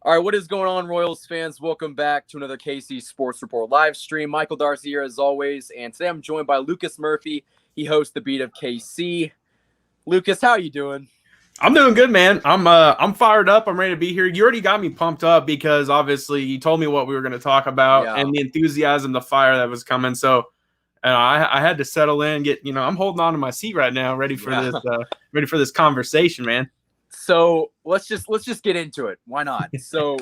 All right, what is going on, Royals fans? Welcome back to another KC Sports Report live stream. Michael Darcy here as always, and today I'm joined by Lucas Murphy. He hosts the Beat of KC. Lucas, how are you doing? I'm doing good, man. I'm fired up. I'm ready to be here. You already got me pumped up because obviously you told me what we were going to talk about and the enthusiasm, the fire that was coming. So I had to settle in, I'm holding on to my seat right now, ready for this conversation, man. So let's just get into it. Why not? So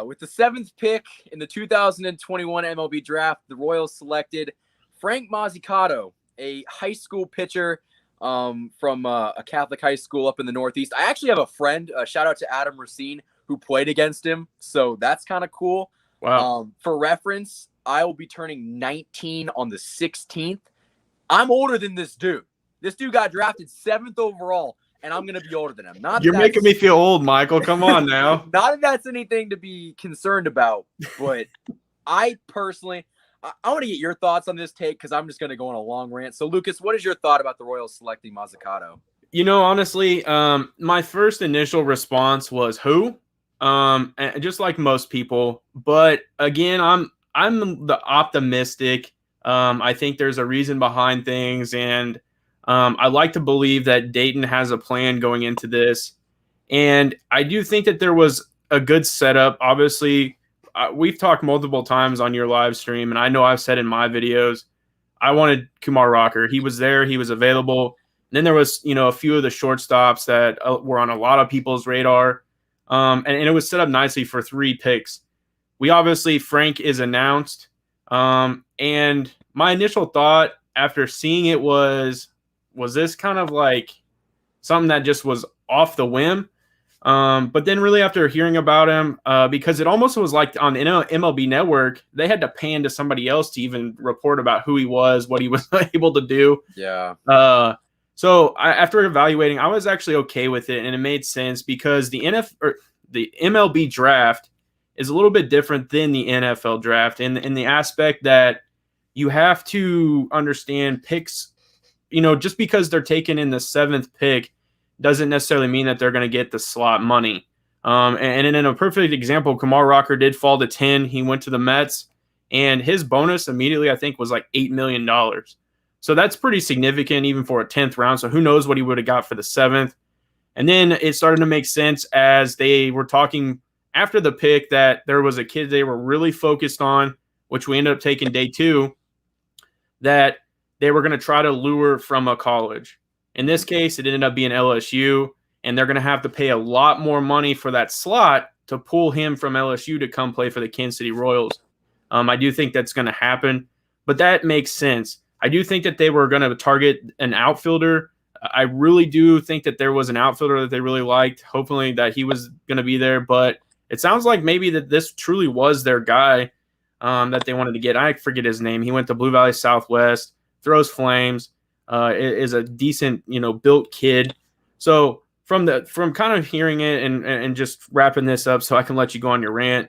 with the 7th pick in the 2021 MLB draft, the Royals selected Frank Mozzicato, a high school pitcher from a Catholic high school up in the Northeast. I actually have a friend, shout out to Adam Racine, who played against him. So that's kind of cool. Wow. For reference, I will be turning 19 on the 16th. I'm older than this dude. This dude got drafted 7th overall. And I'm going to be older than him. You're making me feel old, Michael. Come on now. Not that that's anything to be concerned about, but I personally, I want to get your thoughts on this take because I'm just going to go on a long rant. So, Lucas, what is your thought about the Royals selecting Mozzicato? Honestly, my first initial response was who? Just like most people. But again, I'm the optimistic. I think there's a reason behind things, and I like to believe that Dayton has a plan going into this. And I do think that there was a good setup. Obviously, we've talked multiple times on your live stream, and I know I've said in my videos, I wanted Kumar Rocker. He was there. He was available. And then there was, a few of the shortstops that were on a lot of people's radar. And it was set up nicely for 3 picks. Frank is announced. And my initial thought after seeing it was this kind of like something that just was off the whim? But then really after hearing about him, because it almost was like on MLB Network, they had to pan to somebody else to even report about who he was, what he was able to do. Yeah. So after evaluating, I was actually okay with it, and it made sense because the MLB draft is a little bit different than the NFL draft in the aspect that you have to understand picks. Just because they're taken in the 7th pick doesn't necessarily mean that they're going to get the slot money. And in a perfect example, Kumar Rocker did fall to 10. He went to the Mets, and his bonus immediately, I think, was like $8 million. So that's pretty significant even for a 10th round. So who knows what he would have got for the 7th. And then it started to make sense as they were talking after the pick that there was a kid they were really focused on, which we ended up taking day 2, that they were going to try to lure from a college. In this case, it ended up being LSU, and they're going to have to pay a lot more money for that slot to pull him from LSU to come play for the Kansas City Royals. I do think that's going to happen, but that makes sense. I do think that they were going to target an outfielder. I really do think that there was an outfielder that they really liked, hopefully that he was going to be there, but it sounds like maybe that this truly was their guy that they wanted to get. I forget his name. He went to Blue Valley Southwest. Throws flames, is a decent, built kid. So from kind of hearing it and just wrapping this up so I can let you go on your rant,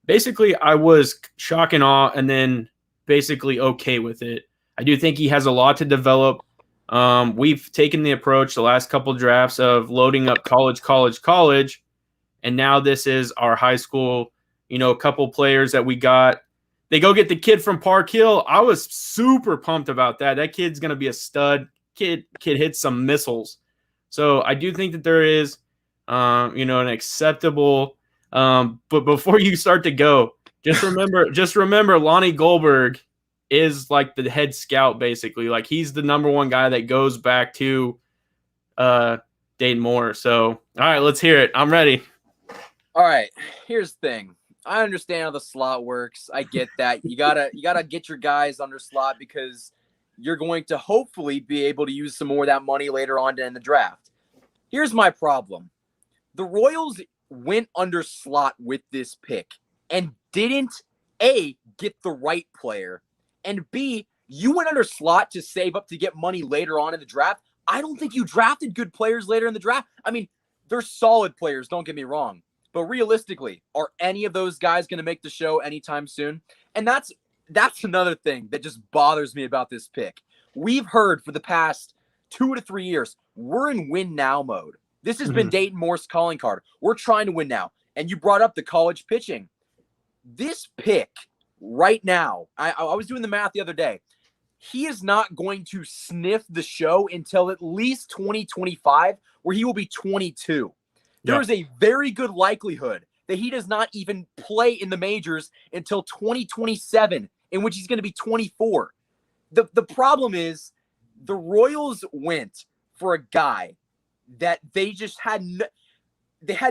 basically I was shock and awe and then basically okay with it. I do think he has a lot to develop. We've taken the approach the last couple drafts of loading up college, and now this is our high school, a couple players that we got. They go get the kid from Park Hill. I was super pumped about that. That kid's going to be a stud. Kid hits some missiles. So I do think that there is, an acceptable. But before you start to go, just remember Lonnie Goldberg is like the head scout, basically. Like he's the number 1 guy that goes back to Dayton Moore. So, all right, let's hear it. I'm ready. All right, here's the thing. I understand how the slot works. I get that. You gotta get your guys under slot because you're going to hopefully be able to use some more of that money later on in the draft. Here's my problem. The Royals went under slot with this pick and didn't, A, get the right player, and B, you went under slot to save up to get money later on in the draft. I don't think you drafted good players later in the draft. I mean, they're solid players, don't get me wrong. But realistically, are any of those guys going to make the show anytime soon? And that's another thing that just bothers me about this pick. We've heard for the past 2 to 3 years, we're in win now mode. This has been Dayton Moore's calling card. We're trying to win now. And you brought up the college pitching. This pick right now, I was doing the math the other day. He is not going to sniff the show until at least 2025, where he will be 22. There is a very good likelihood that he does not even play in the majors until 2027, in which he's going to be 24. The problem is the Royals went for a guy that they just had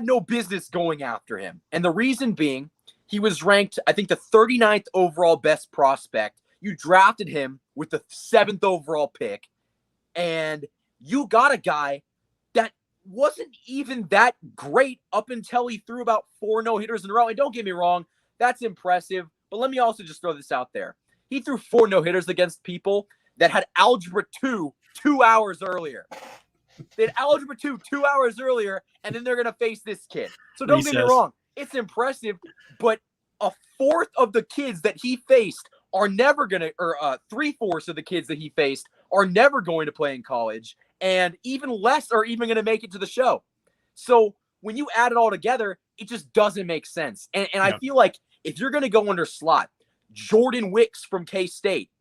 no business going after him. And the reason being, he was ranked, I think, the 39th overall best prospect. You drafted him with the 7th overall pick, and you got a guy that wasn't even that great up until he threw about 4 no-hitters in a row. And don't get me wrong, that's impressive. But let me also just throw this out there. He threw 4 no-hitters against people that had Algebra 2 2 hours earlier. They had Algebra 2 2 hours earlier, and then they're going to face this kid. So don't get me wrong. It's impressive, but a fourth of the kids that he faced are never going to, or 3/4 of the kids that he faced are never going to play in college, and even less are even going to make it to the show. So when you add it all together, it just doesn't make sense. And I feel like if you're going to go under slot, Jordan Wicks from K-State,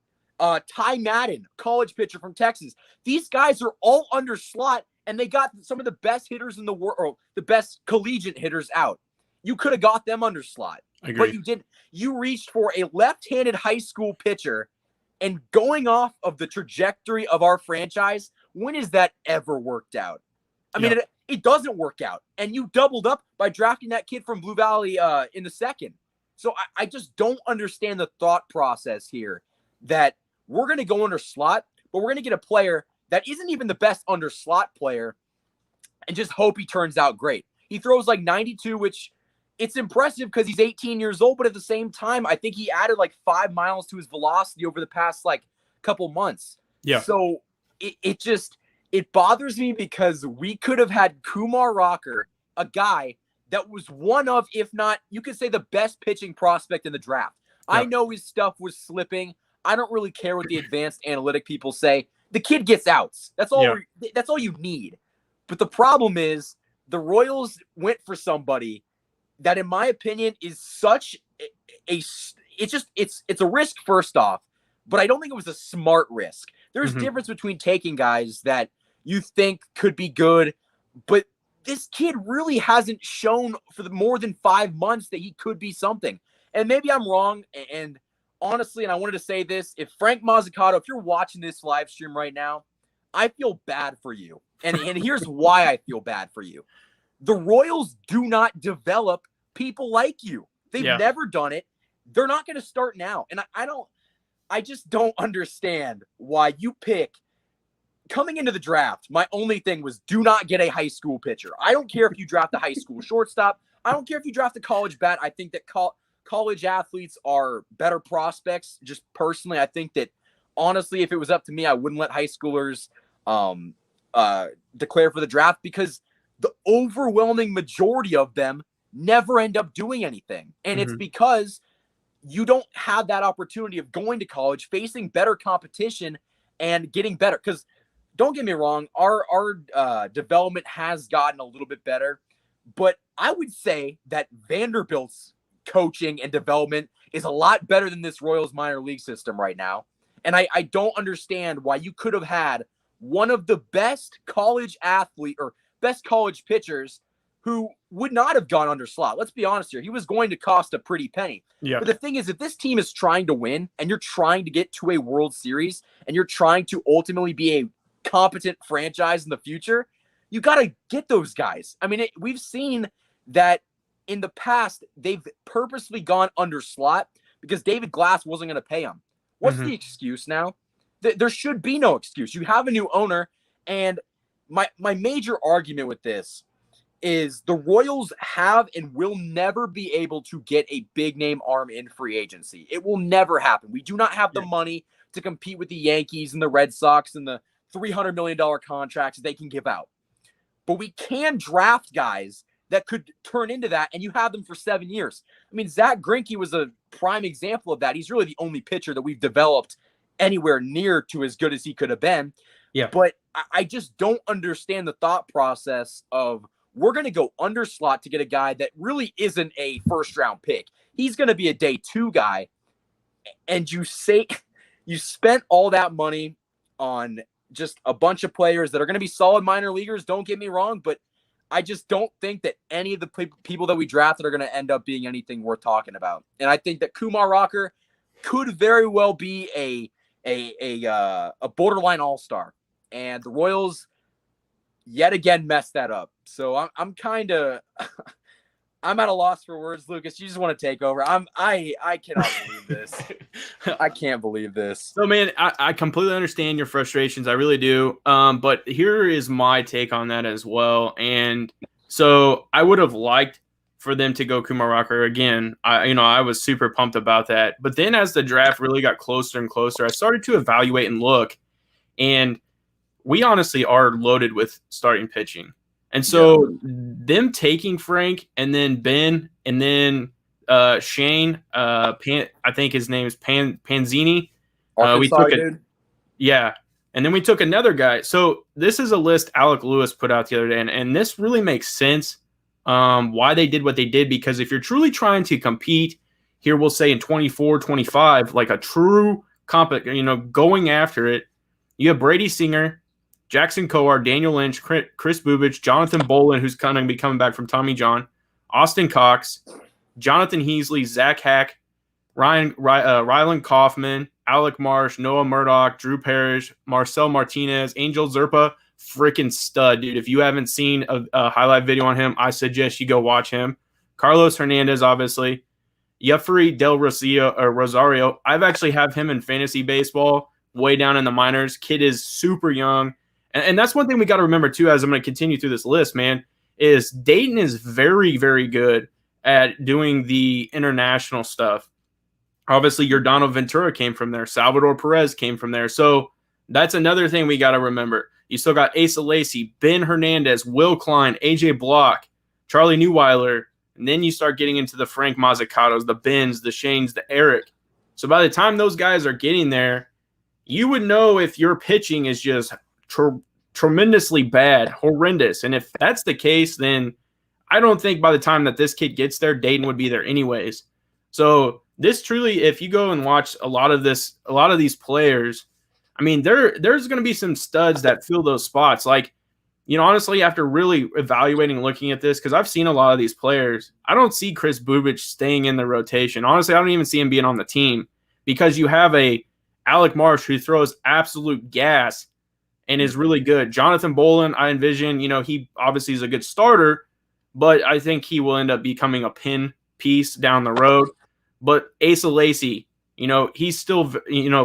Ty Madden, college pitcher from Texas, these guys are all under slot, and they got some of the best hitters in the world, or the best collegiate hitters out. You could have got them under slot, but you didn't. You reached for a left-handed high school pitcher, and going off of the trajectory of our franchise, when has that ever worked out? I mean, it doesn't work out. And you doubled up by drafting that kid from Blue Valley in the 2nd. So I just don't understand the thought process here that we're going to go under slot, but we're going to get a player that isn't even the best under slot player and just hope he turns out great. He throws like 92, which it's impressive because he's 18 years old, but at the same time, I think he added like 5 miles to his velocity over the past like couple months. Yeah. So it bothers me because we could have had Kumar Rocker, a guy that was one of, if not, you could say the best pitching prospect in the draft. Yeah. I know his stuff was slipping. I don't really care what the advanced analytic people say. The kid gets outs. That's all. Yeah. That's all you need. But the problem is the Royals went for somebody that, in my opinion, is such it's a risk first off, but I don't think it was a smart risk. There's difference between taking guys that you think could be good, but this kid really hasn't shown for more than 5 months that he could be something. And maybe I'm wrong. And honestly, and I wanted to say this, if Frank Mazzucato, if you're watching this live stream right now, I feel bad for you. And here's why I feel bad for you. The Royals do not develop people like you. They've never done it. They're not going to start now. And I just don't understand why you pick coming into the draft. My only thing was do not get a high school pitcher. I don't care if you draft a high school shortstop. I don't care if you draft a college bat. I think that college athletes are better prospects. Just personally, I think that honestly, if it was up to me, I wouldn't let high schoolers declare for the draft because the overwhelming majority of them never end up doing anything. And it's because you don't have that opportunity of going to college, facing better competition, and getting better. Because don't get me wrong, our development has gotten a little bit better, but I would say that Vanderbilt's coaching and development is a lot better than this Royals minor league system right now. And I don't understand why you could have had one of the best college athlete or best college pitchers who would not have gone under slot. Let's be honest here. He was going to cost a pretty penny. Yeah. But the thing is, if this team is trying to win and you're trying to get to a World Series and you're trying to ultimately be a competent franchise in the future, you got to get those guys. I mean, we've seen that in the past, they've purposely gone under slot because David Glass wasn't going to pay them. What's the excuse now? There should be no excuse. You have a new owner, and my major argument with this is the Royals have and will never be able to get a big name arm in free agency. It will never happen. We do not have the money to compete with the Yankees and the Red Sox and the $300 million contracts they can give out. But we can draft guys that could turn into that, and you have them for 7 years. I mean, Zach Greinke was a prime example of that. He's really the only pitcher that we've developed anywhere near to as good as he could have been. Yeah. But I just don't understand the thought process of we're going to go under slot to get a guy that really isn't a first-round pick. He's going to be a day 2 guy. And you spent all that money on just a bunch of players that are going to be solid minor leaguers, don't get me wrong, but I just don't think that any of the people that we drafted are going to end up being anything worth talking about. And I think that Kumar Rocker could very well be a borderline all-star. And the Royals yet again messed that up. So I'm kind of I'm at a loss for words, Lucas. You just want to take over. I cannot believe this. I can't believe this. So, man, I completely understand your frustrations. I really do. But here is my take on that as well. And so I would have liked for them to go Kumar Rocker again. I was super pumped about that. But then as the draft really got closer and closer, I started to evaluate and look. And we honestly are loaded with starting pitching. And so them taking Frank and then Ben and then Shane, I think his name is Panzini. We took it. Yeah. And then we took another guy. So this is a list Alec Lewis put out the other day. And this really makes sense why they did what they did. Because if you're truly trying to compete here, we'll say in 24, 25, like a true going after it, you have Brady Singer, Jackson Kowar, Daniel Lynch, Chris Bubich, Jonathan Bolin, who's going to be coming back from Tommy John, Austin Cox, Jonathan Heasley, Zach Hack, Rylan Kaufman, Alec Marsh, Noah Murdoch, Drew Parrish, Marcel Martinez, Angel Zerpa, freaking stud, dude. If you haven't seen a highlight video on him, I suggest you go watch him. Carlos Hernandez, obviously. Jeffrey Del Rosario. I've actually have him in fantasy baseball way down in the minors. Kid is super young. And that's one thing we got to remember, too, as I'm going to continue through this list, man, is Dayton is very, very good at doing the international stuff. Obviously, Yordano Ventura came from there. Salvador Perez came from there. So that's another thing we got to remember. You still got Asa Lacy, Ben Hernandez, Will Klein, AJ Block, Charlie Neuweiler, and then you start getting into the Frank Mazzucatos, the Bens, the Shanes, the Eric. So by the time those guys are getting there, you would know if your pitching is just tremendously bad, horrendous. And if that's the case, then I don't think by the time that this kid gets there, Dayton would be there anyways. So this truly, if you go and watch a lot of these players, I mean, there's going to be some studs that fill those spots. Like, honestly, after really evaluating and looking at this, because I've seen a lot of these players, I don't see Chris Bubich staying in the rotation. Honestly, I don't even see him being on the team because you have a Alec Marsh who throws absolute gas and is really good. Jonathan Bolin, I envision, he obviously is a good starter, but I think he will end up becoming a pin piece down the road. But Asa Lacy, he's still,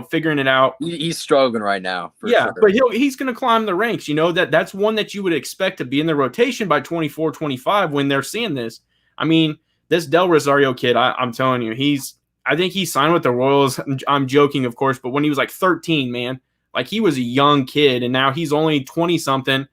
figuring it out. He's struggling right now. Sure. But he's going to climb the ranks. That's one that you would expect to be in the rotation by 24, 25 when they're seeing this. I mean, this Del Rosario kid, I'm telling you, I think he signed with the Royals. I'm joking, of course, but when he was like 13, man, like he was a young kid, and now he's only 20-something,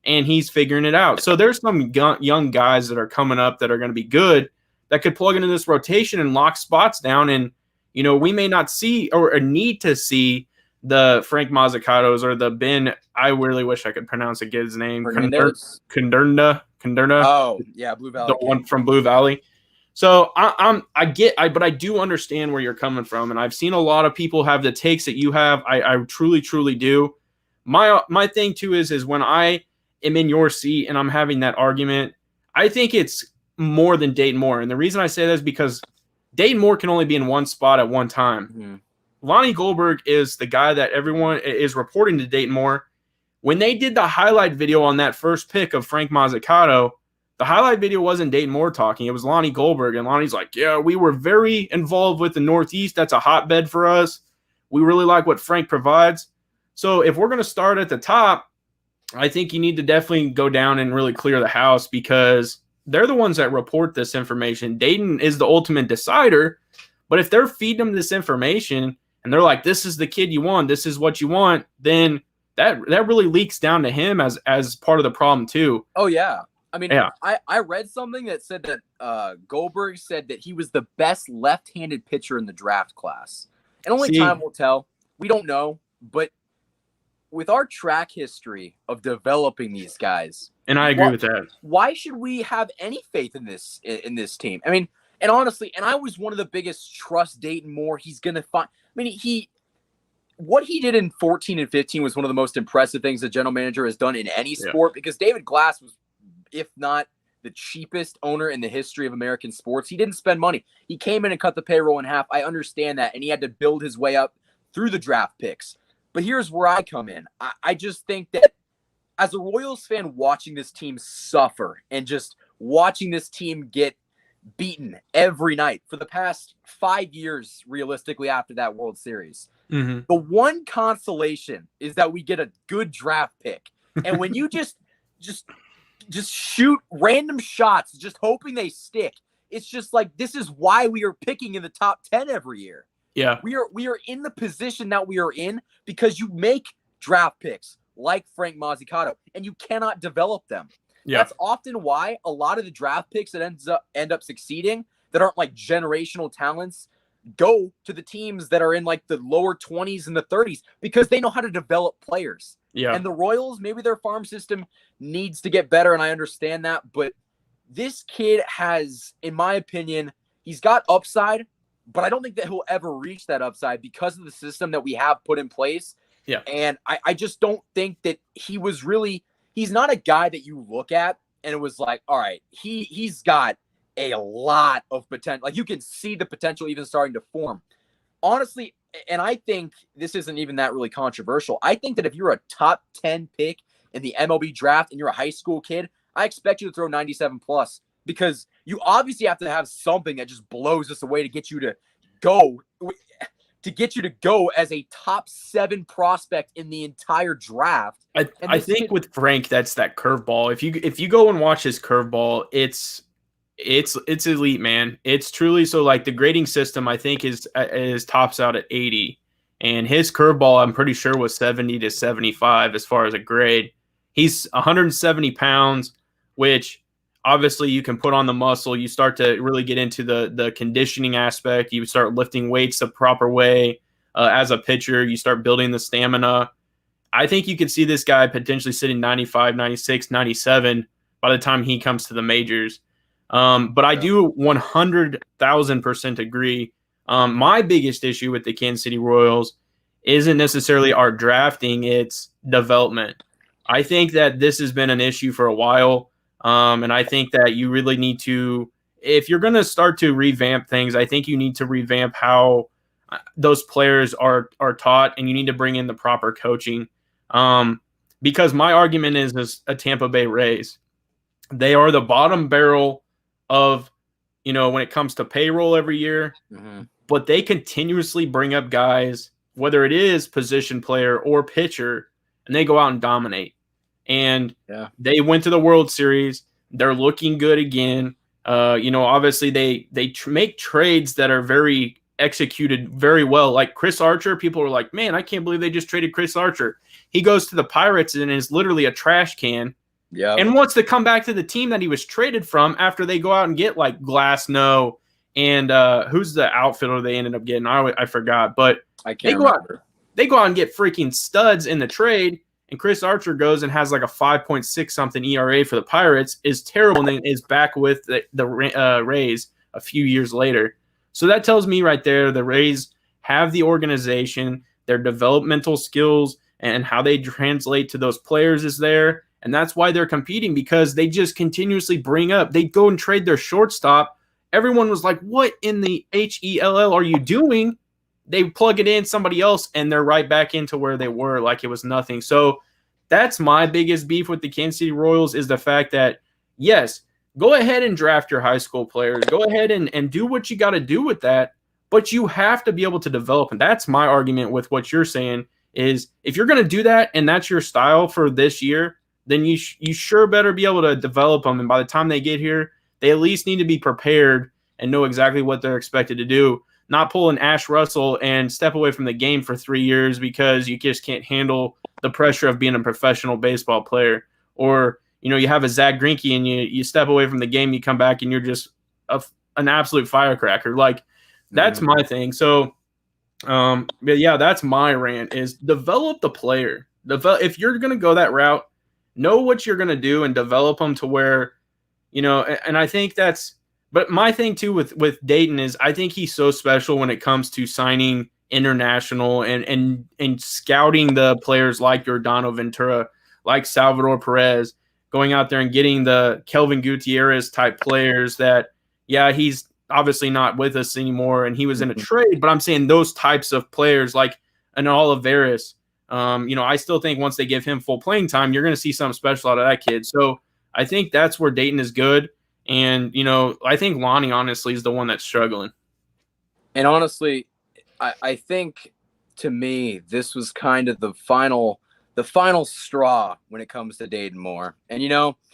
and he's figuring it out. So there's some young guys that are coming up that are going to be good that could plug into this rotation and lock spots down. And, we may not see or need to see the Frank Mazzucatos or the Ben. I really wish I could pronounce a kid's name. Conderna. Oh, yeah, Blue Valley. The one from Blue Valley. So but I do understand where you're coming from, and I've seen a lot of people have the takes that you have. I truly, truly do. My thing too is when I am in your seat and I'm having that argument, I think it's more than Dayton Moore, and the reason I say that is because Dayton Moore can only be in one spot at one time. Mm-hmm. Lonnie Goldberg is the guy that everyone is reporting to Dayton Moore. When they did the highlight video on that first pick of Frank Mazzucato, the highlight video wasn't Dayton Moore talking. It was Lonnie Goldberg. And Lonnie's like, yeah, we were very involved with the Northeast. That's a hotbed for us. We really like what Frank provides. So if we're going to start at the top, I think you need to definitely go down and really clear the house because they're the ones that report this information. Dayton is the ultimate decider. But if they're feeding them this information and they're like, this is the kid you want, this is what you want, then that really leaks down to him as part of the problem too. Oh, yeah. I mean, yeah. I read something that said that Goldberg said that he was the best left-handed pitcher in the draft class. And only time will tell. We don't know. But with our track history of developing these guys, And I agree with that. Why should we have any faith in this team? I mean, and honestly, and I was one of the biggest trust Dayton Moore. He's gonna find. I mean, what he did in 14 and 15 was one of the most impressive things a general manager has done in any sport, because David Glass was, if not the cheapest owner in the history of American sports. He didn't spend money. He came in and cut the payroll in half. I understand that. And he had to build his way up through the draft picks. But here's where I come in. I just think that as a Royals fan, watching this team suffer and just watching this team get beaten every night for the past 5 years, realistically, after that World Series, the one consolation is that we get a good draft pick. And when you just shoot random shots, just hoping they stick, it's just like, this is why we are picking in the top 10 every year. Yeah. We are in the position that we are in because you make draft picks like Frank Mazzucato, and you cannot develop them. Yeah. That's often why a lot of the draft picks that end up succeeding, that aren't like generational talents, go to the teams that are in like the lower 20s and the 30s, because they know how to develop players. Yeah. And the Royals, maybe their farm system needs to get better, and I understand that, but this kid has, in my opinion, he's got upside, but I don't think that he'll ever reach that upside because of the system that we have put in place. Yeah. And I just don't think that he's not a guy that you look at and it was like, all right, he's got a lot of potential. Like, you can see the potential even starting to form. Honestly, and I think this isn't even that really controversial. I think that if you're a top 10 pick in the MLB draft and you're a high school kid, I expect you to throw 97 plus, because you obviously have to have something that just blows us away to get you to go as a top 7 prospect in the entire draft. I think with Frank, that's that curveball. If you go and watch his curveball, it's elite, man. It's truly so. Like, the grading system, I think is tops out at 80, and his curveball, I'm pretty sure, was 70 to 75 as far as a grade. He's 170 pounds, which obviously you can put on the muscle. You start to really get into the conditioning aspect. You start lifting weights the proper way. As a pitcher, you start building the stamina. I think you could see this guy potentially sitting 95, 96, 97 by the time he comes to the majors. But I do 100,000% agree. My biggest issue with the Kansas City Royals isn't necessarily our drafting, it's development. I think that this has been an issue for a while. And I think that you really need to, if you're going to start to revamp things, I think you need to revamp how those players are taught, and you need to bring in the proper coaching. Because my argument is a Tampa Bay Rays. They are the bottom barrel of, when it comes to payroll every year, but they continuously bring up guys, whether it is position player or pitcher, and they go out and dominate. And they went to the World Series. They're looking good again. Obviously they make trades that are very executed very well. Like Chris Archer, people are like, man, I can't believe they just traded Chris Archer. He goes to the Pirates and is literally a trash can. Yeah. And wants to come back to the team that he was traded from after they go out and get like Glasnow and who's the outfielder they ended up getting? I forgot, but I can't remember. They go out and get freaking studs in the trade. And Chris Archer goes and has like a 5.6 something ERA for the Pirates, is terrible, and then is back with the Rays a few years later. So that tells me right there the Rays have the organization, their developmental skills, and how they translate to those players is there. And that's why they're competing, because they just continuously bring up. They go and trade their shortstop. Everyone was like, what in the HELL are you doing? They plug it in somebody else, and they're right back into where they were like it was nothing. So that's my biggest beef with the Kansas City Royals, is the fact that, yes, go ahead and draft your high school players. Go ahead and do what you got to do with that, but you have to be able to develop. And that's my argument with what you're saying, is if you're going to do that and that's your style for this year, then you sure better be able to develop them. And by the time they get here, they at least need to be prepared and know exactly what they're expected to do. Not pull an Ash Russell and step away from the game for 3 years because you just can't handle the pressure of being a professional baseball player. Or, you have a Zach Greinke and you step away from the game, you come back and you're just an absolute firecracker. Like, that's my thing. So, but yeah, that's my rant, is develop the player. If you're going to go that route, know what you're going to do and develop them to where, and I think but my thing too with Dayton is I think he's so special when it comes to signing international and scouting the players like Giordano Ventura, like Salvador Perez, going out there and getting the Kelvin Gutierrez type players that, yeah, he's obviously not with us anymore and he was in a trade, but I'm saying those types of players like an Oliveras. I still think once they give him full playing time, you're going to see something special out of that kid. So I think that's where Dayton is good. And, I think Lonnie, honestly, is the one that's struggling. And honestly, I think, to me, this was kind of the final straw when it comes to Dayton Moore. And,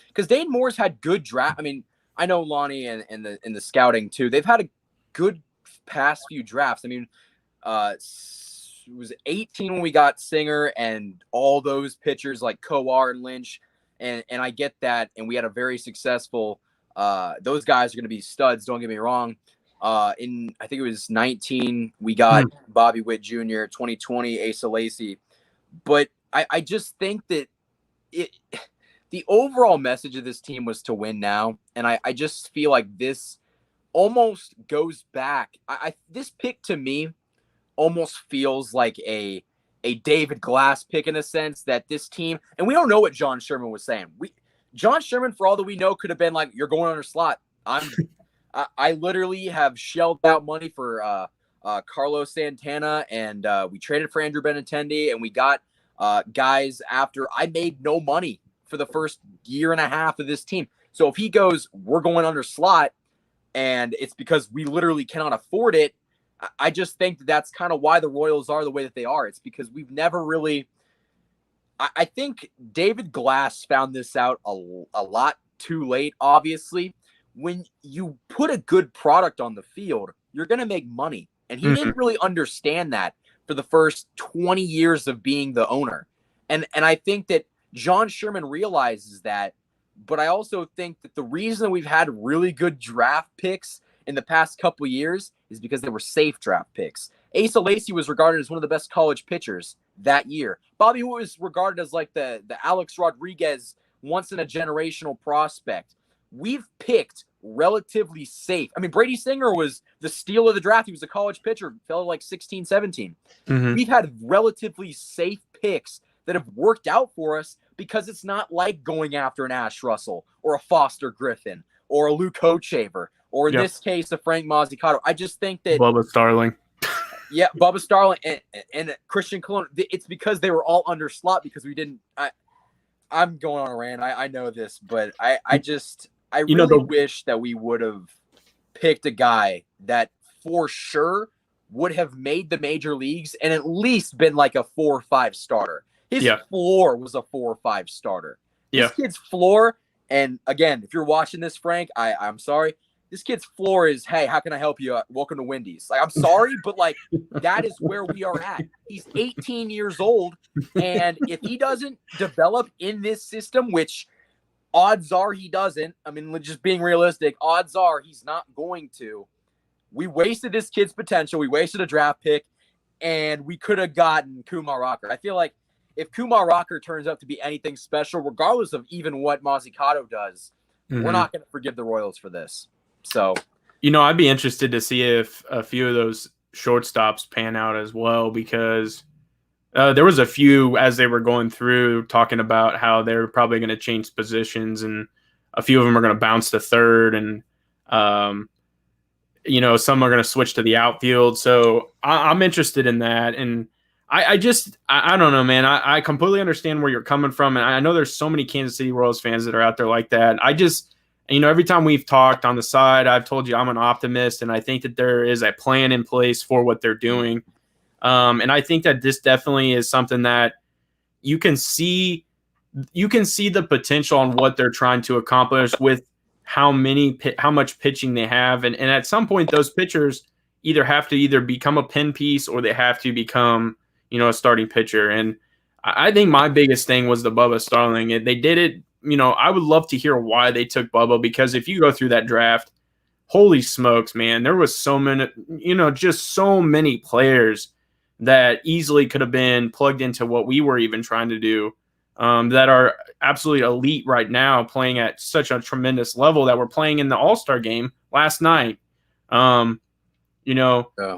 because Dayton Moore's had good draft. I mean, I know Lonnie and the scouting, too. They've had a good past few drafts. I mean, it was 18 when we got Singer and all those pitchers like Kowar and Lynch. And I get that. And we had a very successful those guys are going to be studs. Don't get me wrong. I think it was 19, we got Bobby Witt Jr., 2020, Asa Lacy. But I just think that the overall message of this team was to win now. And I just feel like this almost goes back. This pick to me almost feels like a David Glass pick in a sense that this team, and we don't know what John Sherman was saying. John Sherman, for all that we know, could have been like, you're going under slot. I literally have shelled out money for Carlos Santana, and we traded for Andrew Benintendi, and we got guys after I made no money for the first year and a half of this team. So if he goes, we're going under slot, and it's because we literally cannot afford it, I just think that's kind of why the Royals are the way that they are. It's because we've never really – I think David Glass found this out a lot too late, obviously. When you put a good product on the field, you're going to make money. And he didn't really understand that for the first 20 years of being the owner. And I think that John Sherman realizes that. But I also think that the reason we've had really good draft picks in the past couple of years is because they were safe draft picks. Asa Lacy was regarded as one of the best college pitchers that year. Bobby Witt was regarded as like the Alex Rodriguez once-in-a-generational prospect. We've picked relatively safe. I mean, Brady Singer was the steal of the draft. He was a college pitcher, fell like 16, 17. We've had relatively safe picks that have worked out for us because it's not like going after an Ash Russell or a Foster Griffin or a Luke Hochevar or in this case, a Frank Mazzucato. I just think that Bubba Starling. Yeah, Bubba Starling and Christian Colon. It's because they were all under slot because we didn't. I'm going on a rant. I know this, but I really wish that we would have picked a guy that for sure would have made the major leagues and at least been like a 4 or 5 starter. His floor was a 4 or 5 starter. This kid's floor, and again, if you're watching this, Frank, I'm sorry. This kid's floor is, hey, how can I help you? Welcome to Wendy's. Like, I'm sorry, but like that is where we are at. He's 18 years old, and if he doesn't develop in this system, which odds are he doesn't, I mean, just being realistic, odds are he's not going to. We wasted this kid's potential. We wasted a draft pick, and we could have gotten Kumar Rocker. I feel like if Kumar Rocker turns out to be anything special, regardless of even what Mazzucato does, we're not going to forgive the Royals for this. So, I'd be interested to see if a few of those shortstops pan out as well, because there was a few as they were going through talking about how they're probably going to change positions, and a few of them are going to bounce to third, and some are going to switch to the outfield. So I'm interested in that, and I don't know, man. I completely understand where you're coming from, and I know there's so many Kansas City Royals fans that are out there like that. Every time we've talked on the side, I've told you I'm an optimist, and I think that there is a plan in place for what they're doing. And I think that this definitely is something that you can see the potential on what they're trying to accomplish with how much pitching they have. And at some point, those pitchers have to become a pin piece or they have to become, a starting pitcher. And I think my biggest thing was the Bubba Starling. They did it. I would love to hear why they took Bubba, because if you go through that draft, holy smokes, man, there was so many, just so many players that easily could have been plugged into what we were even trying to do. that are absolutely elite right now, playing at such a tremendous level that were playing in the All-Star game last night. Yeah.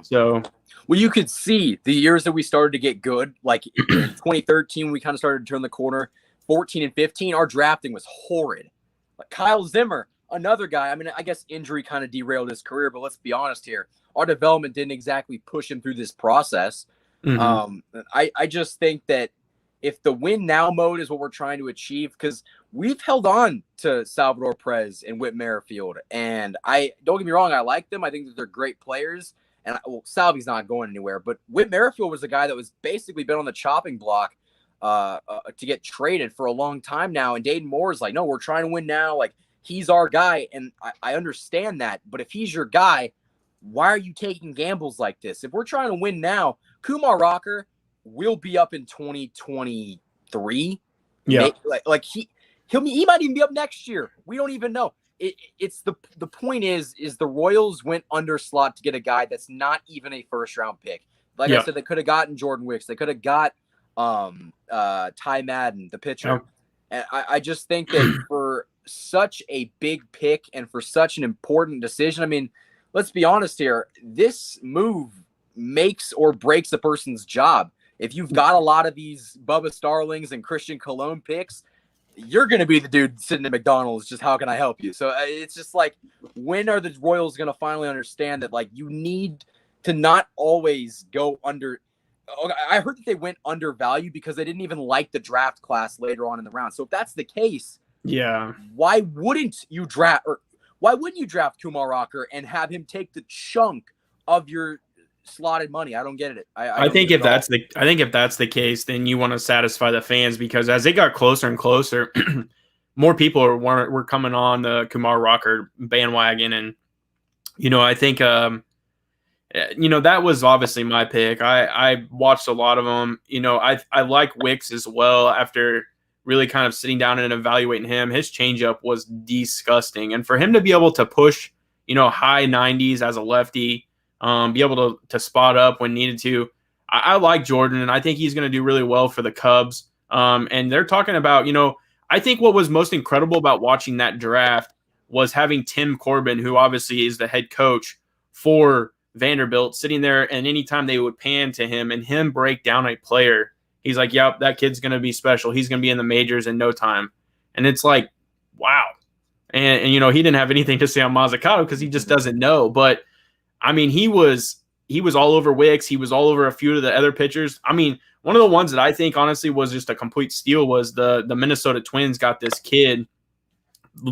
So Well, you could see the years that we started to get good, like in 2013, we kind of started to turn the corner. 14 and 15, our drafting was horrid. Like Kyle Zimmer, another guy. I mean, I guess injury kind of derailed his career, but let's be honest here. Our development didn't exactly push him through this process. mhm. I just think that if the win now mode is what we're trying to achieve, because we've held on to Salvador Perez and Whit Merrifield, and I don't get me wrong, I like them. I think that they're great players, and Salvy's not going anywhere. But Whit Merrifield was a guy that was basically been on the chopping block to get traded for a long time now, and Dayton Moore is like, no, we're trying to win now. Like he's our guy, and I understand that. But if he's your guy, why are you taking gambles like this? If we're trying to win now, Kumar Rocker will be up in 2023. Yeah. He might even be up next year. We don't even know. It's the point is the Royals went under slot to get a guy that's not even a first round pick. Like I said, they could have gotten Jordan Wicks. They could have got Ty Madden, the pitcher. And I just think that for such a big pick and for such an important decision, I mean, let's be honest here, this move makes or breaks a person's job. If you've got a lot of these Bubba Starlings and Christian Cologne picks, you're going to be the dude sitting at McDonald's just, how can I help you? So it's just like, when are the Royals going to finally understand that, like, you need to not always go under. I heard that they went undervalued because they didn't even like the draft class later on in the round. So if that's the case, why wouldn't you draft Kumar Rocker and have him take the chunk of your slotted money? I don't get it. I think if that's the case, then you want to satisfy the fans, because as they got closer and closer, more people were coming on the Kumar Rocker bandwagon, and I think that was obviously my pick. I watched a lot of them. I like Wicks as well. After really kind of sitting down and evaluating him, his changeup was disgusting, and for him to be able to push high 90s as a lefty, be able to spot up when needed to. I like Jordan, and I think he's going to do really well for the Cubs. And they're talking about, I think what was most incredible about watching that draft was having Tim Corbin, who obviously is the head coach for Vanderbilt, sitting there, and anytime they would pan to him and him break down a player, he's like, yep, that kid's going to be special. He's going to be in the majors in no time. And it's like, wow. And he didn't have anything to say on Mazzucato because he just doesn't know. But I mean, he was all over Wicks. He was all over a few of the other pitchers. I mean, one of the ones that I think honestly was just a complete steal was the Minnesota Twins got this kid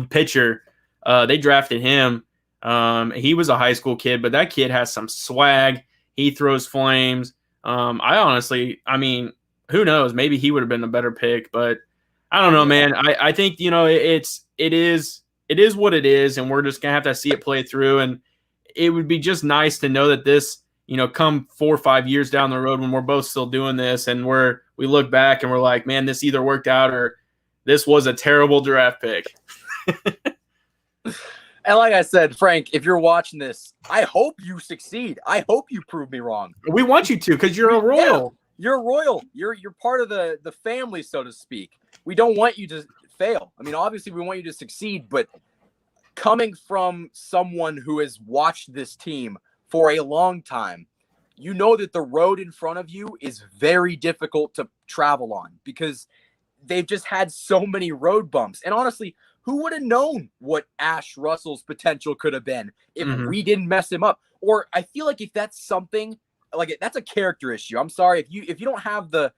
pitcher. They drafted him. He was a high school kid, but that kid has some swag. He throws flames. I mean, who knows? Maybe he would have been a better pick, but I don't know, man. I think, it is what it is, and we're just gonna have to see it play through. And it would be just nice to know that this, come 4 or 5 years down the road when we're both still doing this, and we look back and we're like, man, this either worked out or this was a terrible draft pick. And like I said, Frank, if you're watching this, I hope you succeed. I hope you prove me wrong. We want you to, because you're a Royal. Yeah, you're a Royal. You're part of the family, so to speak. We don't want you to fail. I mean, obviously, we want you to succeed, but coming from someone who has watched this team for a long time, you know that the road in front of you is very difficult to travel on because they've just had so many road bumps. And honestly, who would have known what Ash Russell's potential could have been if we didn't mess him up? Or I feel like if that's something like that's a character issue. I'm sorry if you don't have the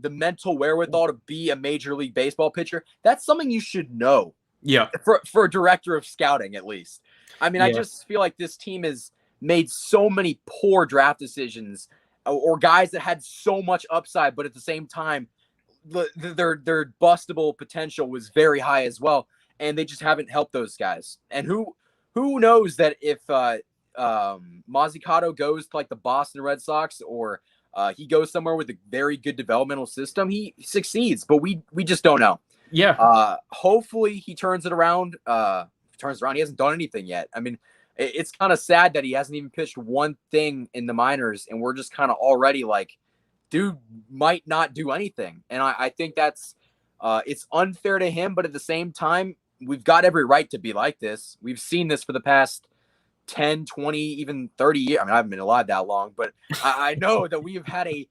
mental wherewithal to be a Major League Baseball pitcher, that's something you should know. Yeah. For a director of scouting, at least. I mean, I just feel like this team has made so many poor draft decisions or guys that had so much upside, but at the same time, their bustable potential was very high as well, and they just haven't helped those guys. And who knows that if Mazzucato goes to like the Boston Red Sox or he goes somewhere with a very good developmental system, he succeeds, but we just don't know. Yeah. Hopefully he turns it around. He hasn't done anything yet. I mean, it's kind of sad that he hasn't even pitched one thing in the minors, and we're just kind of already like dude might not do anything. And I think that's it's unfair to him, but at the same time, we've got every right to be like this. We've seen this for the past 10, 20, even 30 years. I mean, I haven't been alive that long, but I know that we have had a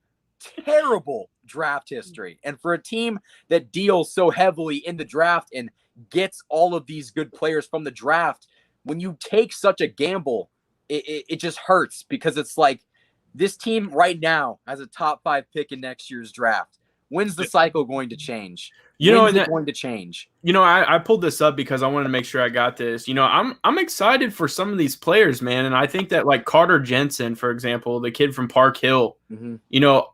terrible draft history. And for a team that deals so heavily in the draft and gets all of these good players from the draft, when you take such a gamble, it just hurts, because it's like this team right now has a top 5 pick in next year's draft. When's the cycle going to change? When's it going to change? I pulled this up because I wanted to make sure I got this. I'm excited for some of these players, man. And I think that, like Carter Jensen, for example, the kid from Park Hill,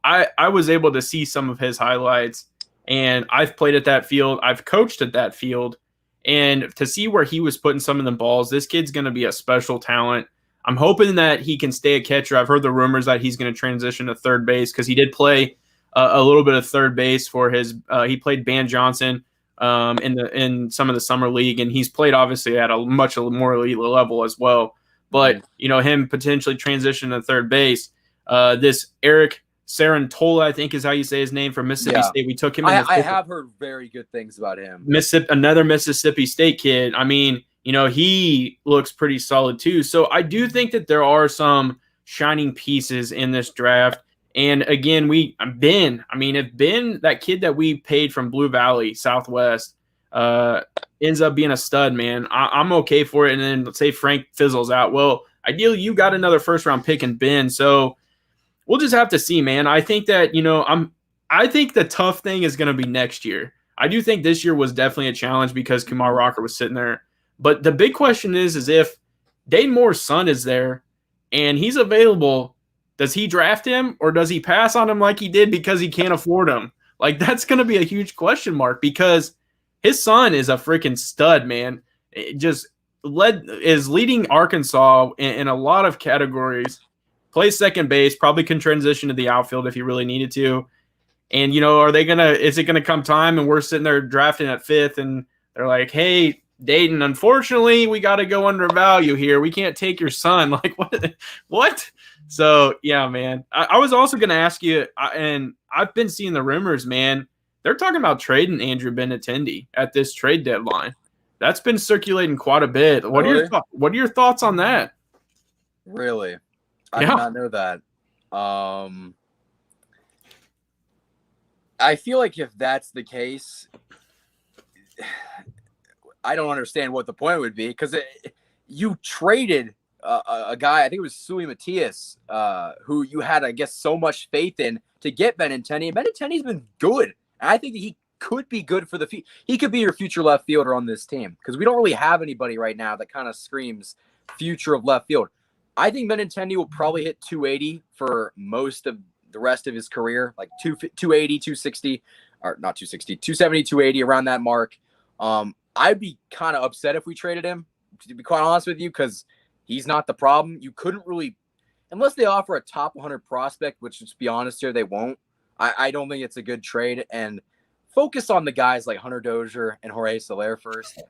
I was able to see some of his highlights, and I've played at that field. I've coached at that field, and to see where he was putting some of the balls, this kid's going to be a special talent. I'm hoping that he can stay a catcher. I've heard the rumors that he's going to transition to third base, because he did play a little bit of third base for his he played Ban Johnson in some of the summer league, and he's played obviously at a much more elite level as well. But him potentially transition to third base. This Eric Serentola, I think is how you say his name, from Mississippi State. We took him. I have heard very good things about him. Another Mississippi State kid. I mean, he looks pretty solid too. So I do think that there are some shining pieces in this draft. And again, if Ben, that kid that we paid from Blue Valley Southwest, ends up being a stud, man, I'm okay for it. And then let's say Frank fizzles out. Well, ideally, you got another first-round pick in Ben. So we'll just have to see, man. I think that, I think the tough thing is going to be next year. I do think this year was definitely a challenge because Kumar Rocker was sitting there. But the big question is if Dayton Moore's son is there and he's available, does he draft him, or does he pass on him like he did because he can't afford him? Like, that's going to be a huge question mark, because his son is a freaking stud, man. It just is leading Arkansas in a lot of categories. Plays second base, probably can transition to the outfield if he really needed to. And, is it going to come time and we're sitting there drafting at 5th and they're like, hey, Dayton, unfortunately, we got to go under value here. We can't take your son. Like, what? So, yeah, man. I was also going to ask you, and I've been seeing the rumors, man. They're talking about trading Andrew Benintendi at this trade deadline. That's been circulating quite a bit. What are your thoughts on that? Really? I did not know that. I feel like if that's the case, I don't understand what the point would be, because you traded a guy, I think it was Sui Matias, who you had, I guess, so much faith in to get Benintendi. And Benintendi's been good. And I think that he could be good for the future. He could be your future left fielder on this team, because we don't really have anybody right now that kind of screams future of left field. I think Benintendi will probably hit 280 for most of the rest of his career, like 280, 260, or not 260, 270, 280, around that mark. I'd be kind of upset if we traded him, to be quite honest with you, because he's not the problem. You couldn't really, unless they offer a top 100 prospect, which, let's be honest here, they won't. I don't think it's a good trade. And focus on the guys like Hunter Dozier and Jorge Soler first.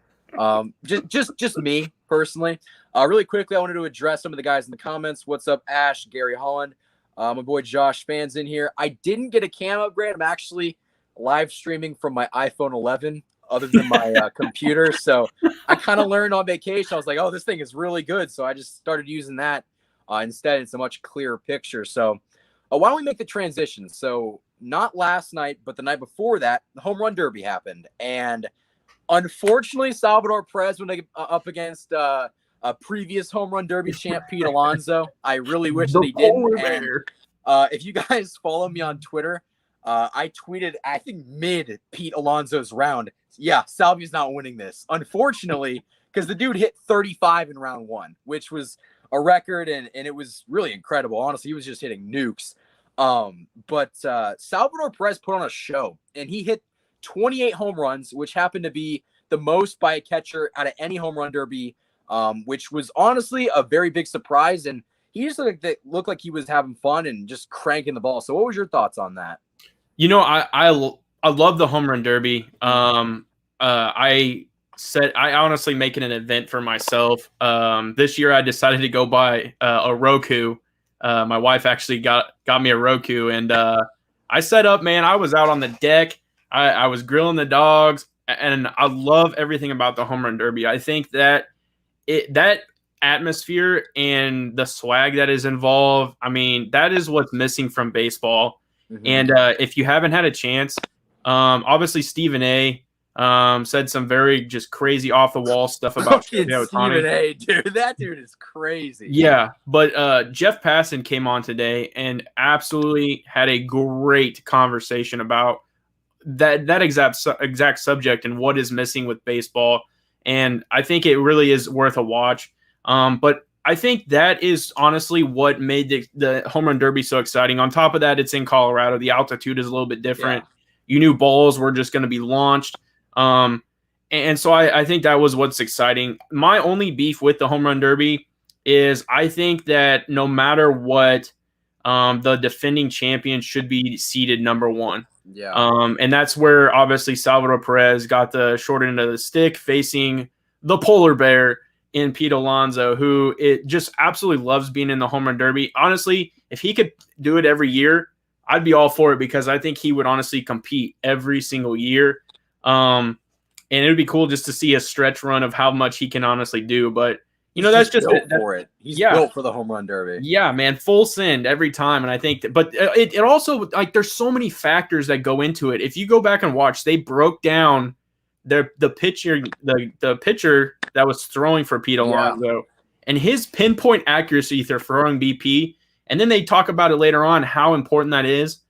Just me personally. Really quickly, I wanted to address some of the guys in the comments. What's up, Ash, Gary Holland? My boy Josh Fans in here. I didn't get a cam upgrade. I'm actually live streaming from my iPhone 11. Other than my computer. So I kind of learned on vacation. I was like, oh, this thing is really good. So I just started using that. Instead, it's a much clearer picture. So why don't we make the transition? So not last night, but the night before that, the home run derby happened. And unfortunately, Salvador Perez went up against a previous home run derby champ, Pete Alonso. I really wish that he didn't. And, if you guys follow me on Twitter, I tweeted, I think, mid Pete Alonso's round. Yeah, Salvy's not winning this, unfortunately, because the dude hit 35 in round 1, which was a record, and it was really incredible. Honestly, he was just hitting nukes. But Salvador Perez put on a show, and he hit 28 home runs, which happened to be the most by a catcher out of any home run derby, which was honestly a very big surprise. And he just looked like he was having fun and just cranking the ball. So what was your thoughts on that? I love the home run derby. I honestly make it an event for myself. This year I decided to go buy a Roku. My wife actually got me a Roku, and I set up, man. I was out on the deck. I was grilling the dogs, and I love everything about the home run derby. I think that that atmosphere and the swag that is involved, I mean, that is what's missing from baseball. Mhm. And if you haven't had a chance, obviously Stephen A. Said some very just crazy off the wall stuff about Fucking Shohei Stephen Ohtani. A, dude. That dude is crazy. Yeah, but Jeff Passan came on today and absolutely had a great conversation about that exact subject and what is missing with baseball. And I think it really is worth a watch. But I think that is honestly what made the home run derby so exciting. On top of that, it's in Colorado. The altitude is a little bit different. Yeah. You knew balls were just going to be launched. And so I think that was what's exciting. My only beef with the home run derby is I think that no matter what, the defending champion should be seeded number one. Yeah. And that's where obviously Salvador Perez got the short end of the stick facing the polar bear in Pete Alonso, who it just absolutely loves being in the home run derby. Honestly, if he could do it every year, I'd be all for it because I think he would honestly compete every single year. And it would be cool just to see a stretch run of how much he can honestly do. But that's just built for it. He's built for the home run derby. Yeah, man, full send every time. And I think but it also, like, there's so many factors that go into it. If you go back and watch, they broke down the pitcher, the pitcher that was throwing for Pete Alonso and his pinpoint accuracy through throwing BP. And then they talk about it later on, how important that is.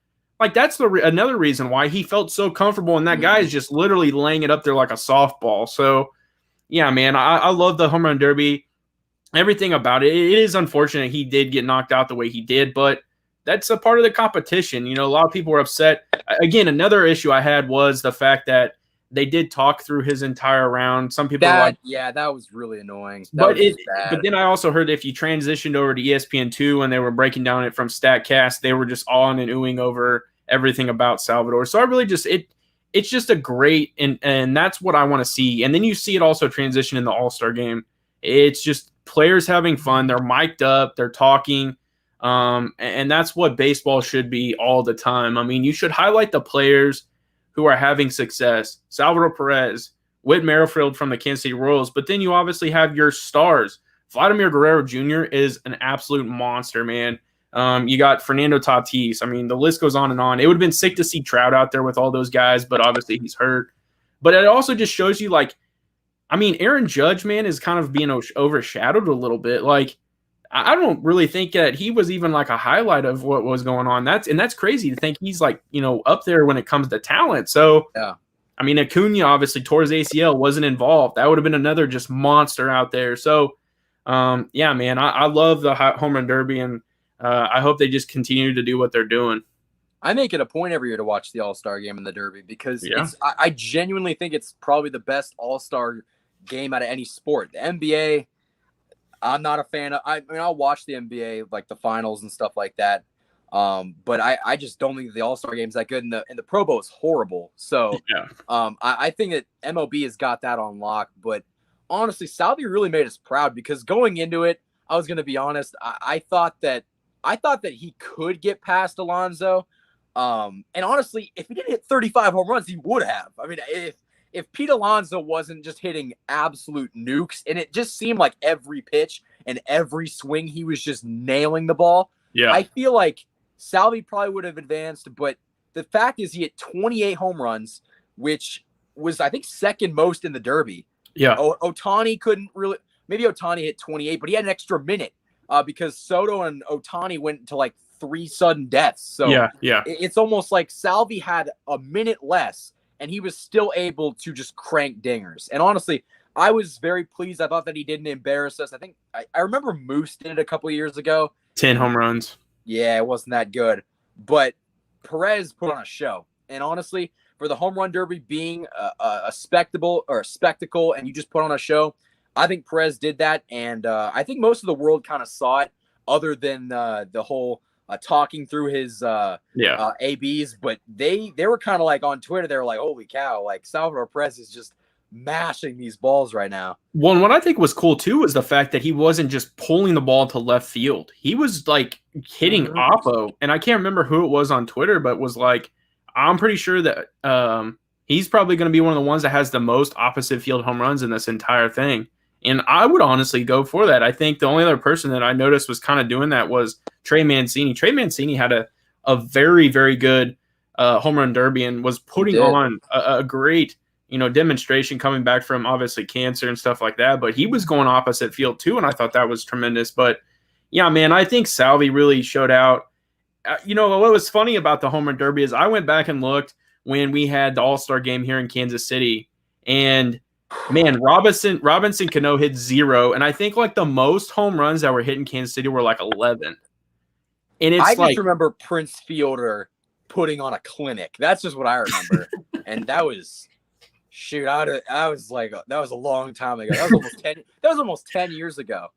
Like, that's another reason why he felt so comfortable. And that guy is just literally laying it up there like a softball. So, yeah, man, I love the home run derby. Everything about it. It is unfortunate he did get knocked out the way he did, but that's a part of the competition. A lot of people were upset. Again, another issue I had was the fact that they did talk through his entire round. Some people were like, yeah, that was really annoying. But then I also heard that if you transitioned over to ESPN2 and they were breaking down it from StatCast, they were just on and oohing over everything about Salvador. So I really just it's just a great and that's what I want to see. And then you see it also transition in the All-Star game. It's just players having fun. They're mic'd up. They're talking. And that's what baseball should be all the time. I mean, you should highlight the players who are having success. Salvador Perez, Whit Merrifield from the Kansas City Royals. But then you obviously have your stars. Vladimir Guerrero Jr. is an absolute monster, man. You got Fernando Tatis. I mean, the list goes on and on. It would have been sick to see Trout out there with all those guys, but obviously he's hurt. But it also just shows you, like, I mean, Aaron Judge, man, is kind of being overshadowed a little bit. Like, I don't really think that he was even like a highlight of what was going on. That's crazy to think he's like, up there when it comes to talent. So, yeah. I mean, Acuna obviously tore his ACL, wasn't involved. That would have been another just monster out there. So, yeah, man, I love the home run derby, and I hope they just continue to do what they're doing. I make it a point every year to watch the All-Star game and the Derby because I genuinely think it's probably the best All-Star game out of any sport. The NBA, I'm not a fan of. I mean, I'll watch the NBA, like the finals and stuff like that. But I just don't think the All-Star game is that good, and the Pro Bowl is horrible. So I think that MLB has got that on lock. But honestly, Salvy really made us proud because going into it, I was going to be honest. I thought that he could get past Alonso. And honestly, if he didn't hit 35 home runs, he would have. I mean, if Pete Alonso wasn't just hitting absolute nukes, and it just seemed like every pitch and every swing he was just nailing the ball, I feel like Salvy probably would have advanced. But the fact is he hit 28 home runs, which was, I think, second most in the Derby. Yeah. Ohtani couldn't really – maybe Ohtani hit 28, but he had an extra minute because Soto and Ohtani went to like 3 sudden deaths. So it's almost like Salvy had a minute less, and he was still able to just crank dingers. And honestly, I was very pleased. I thought that he didn't embarrass us. I think I remember Moose did it a couple of years ago. 10 home runs. Yeah, it wasn't that good. But Perez put on a show. And honestly, for the home run derby being a spectacle and you just put on a show, I think Perez did that. And I think most of the world kind of saw it other than the whole talking through his ABs. But they were kind of like on Twitter, they were like, holy cow, like Salvador Perez is just mashing these balls right now. Well, and what I think was cool too was the fact that he wasn't just pulling the ball to left field. He was like hitting oppo, and I can't remember who it was on Twitter, but was like, I'm pretty sure that he's probably going to be one of the ones that has the most opposite field home runs in this entire thing. And I would honestly go for that. I think the only other person that I noticed was kind of doing that was Trey Mancini. Trey Mancini had a very, very good home run derby and was putting on a great demonstration coming back from obviously cancer and stuff like that. But he was going opposite field too, and I thought that was tremendous. But yeah, man, I think Salvy really showed out. What was funny about the home run derby is I went back and looked when we had the All-Star game here in Kansas City, and man, Robinson Cano hit 0, and I think like the most home runs that were hit in Kansas City were like 11. And I just remember Prince Fielder putting on a clinic. That's just what I remember, and that was I was like, that was a long time ago. That was almost 10 years ago.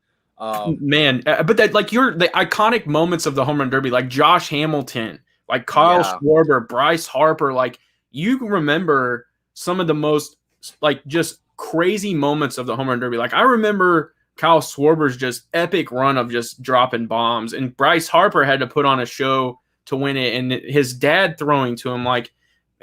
Man, but that like the iconic moments of the home run derby, like Josh Hamilton, like Kyle Schwarber, Bryce Harper, like you remember some of the most like just crazy moments of the home run derby. Like I remember Kyle Schwarber's just epic run of just dropping bombs, and Bryce Harper had to put on a show to win it, and his dad throwing to him like.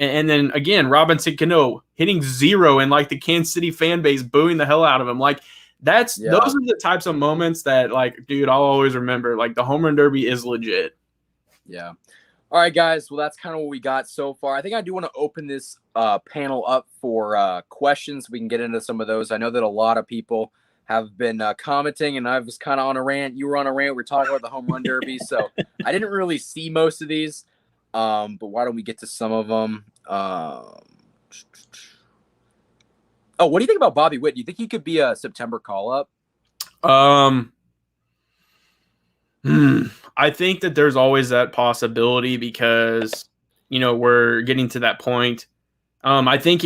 And then again, Robinson Cano hitting 0 and like the Kansas City fan base booing the hell out of him. Like those are the types of moments that like, dude, I'll always remember. Like the home run derby is legit. Yeah. All right, guys. Well, that's kind of what we got so far. I think I do want to open this panel up for questions. We can get into some of those. I know that a lot of people have been commenting, and I was kind of on a rant. You were on a rant. We were talking about the home run derby, so I didn't really see most of these. But why don't we get to some of them? What do you think about Bobby Witt? Do you think he could be a September call-up? I think that there's always that possibility because, we're getting to that point. I think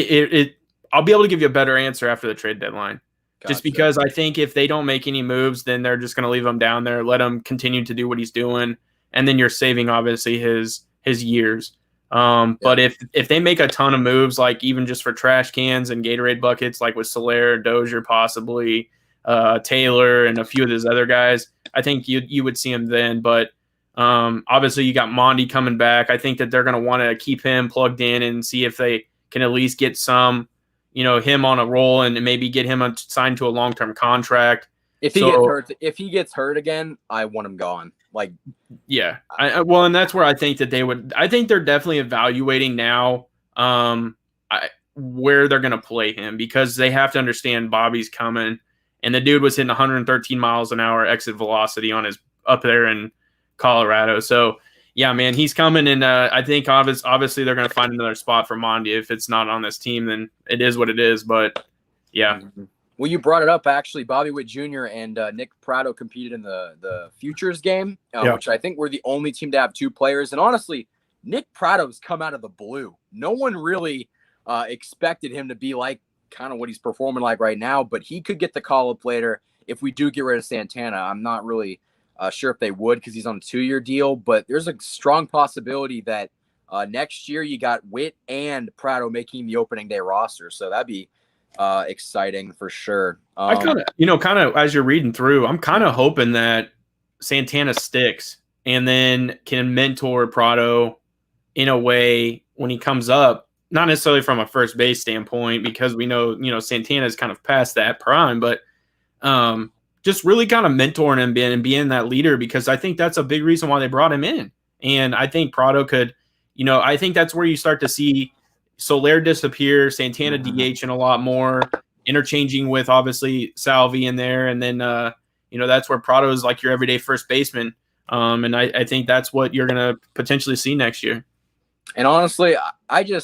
I'll be able to give you a better answer after the trade deadline. Gotcha. Just because I think if they don't make any moves, then they're just going to leave him down there, let him continue to do what he's doing. And then you're saving, obviously, his years. But if they make a ton of moves, like even just for trash cans and Gatorade buckets, like with Soler, Dozier, possibly Taylor, and a few of those other guys, I think you would see him then. But obviously you got Mondi coming back. I think that they're going to want to keep him plugged in and see if they can at least get some, him on a roll and maybe get him signed to a long-term contract. If he gets hurt again, I want him gone. Like, yeah. And that's where I think that I think they're definitely evaluating now where they're going to play him, because they have to understand Bobby's coming, and the dude was hitting 113 miles an hour exit velocity on his up there in Colorado. So yeah, man, he's coming. And I think obviously they're going to find another spot for Mondi. If it's not on this team, then it is what it is. But yeah. Mm-hmm. Well, you brought it up, actually. Bobby Witt Jr. and Nick Pratto competed in the Futures game, which I think we're the only team to have 2 players. And honestly, Nick Pratto's come out of the blue. No one really expected him to be like kind of what he's performing like right now, but he could get the call-up later if we do get rid of Santana. I'm not really sure if they would, because he's on a 2-year deal, but there's a strong possibility that next year you got Witt and Pratto making the opening day roster. So that'd be exciting for sure. I kind of as you're reading through, I'm kind of hoping that Santana sticks and then can mentor Pratto in a way when he comes up, not necessarily from a first base standpoint, because we know, Santana's kind of past that prime, but just really kind of mentoring him and being that leader, because I think that's a big reason why they brought him in. And I think Pratto could, I think that's where you start to see Soler disappear, Santana DH, and a lot more, interchanging with obviously Salvy in there, and then that's where Pratto is like your everyday first baseman, and I think that's what you're gonna potentially see next year. And honestly, I feel